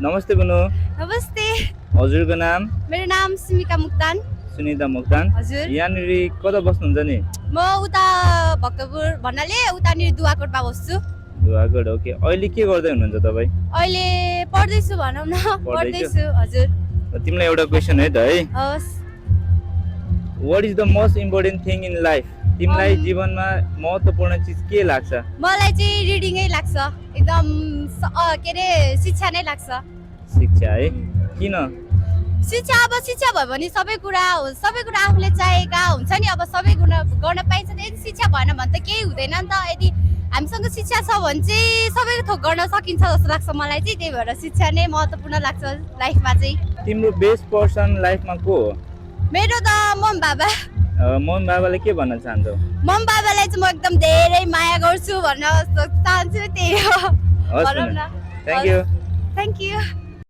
नमस्ते बुनु। नमस्ते। हजुरको नाम? मेरो नाम सुमिका मुक्तान। सुनिता मुक्तान। हजुर। यहाँनिर कता बस्नुहुन्छ नि? म उता भक्तपुर भन्नाले उतानिर दुवाकोटमा बस्छु। दुवाकोट, ओके। अहिले के गर्दै हुनुहुन्छ तपाईँ? अहिले पढ्दैछु भनौँ न। पढ्दैछु हजुर। तिमीलाई एउटा क्वेसन है त है। हवस्। What is the most important thing in life? तिमीलाई जीवनमा महत्त्वपूर्ण चीज के लाग्छ? मलाई चाहिँ रिडिङै लाग्छ। एकदम के रे शिक्षा नै लाग्छ। शिक्षा है? किन? शिक्षा अब शिक्षा भयो भने सबै कुरा आफूले चाहेका हुन्छ नि। अब सबै गर्न पाइन्छ नि। यदि शिक्षा भएन भने त केही हुँदैन नि त। यदि हामीसँग शिक्षा छ भने चाहिँ सबै थोक गर्न सकिन्छ जस्तो लाग्छ मलाई चाहिँ। त्यही भएर शिक्षा नै महत्त्वपूर्ण लाग्छ लाइफमा चाहिँ। तिम्रो बेस्ट पर्सन लाइफमा को हो? मेरो त मम बाबा। मम बाबाले के भन्न चाहन्छौ? मम बाबालाई चाहिँ म एकदम धेरै माया गर्छु भन्न चाहन्छु। त्यही हो। Thank you. Thank you.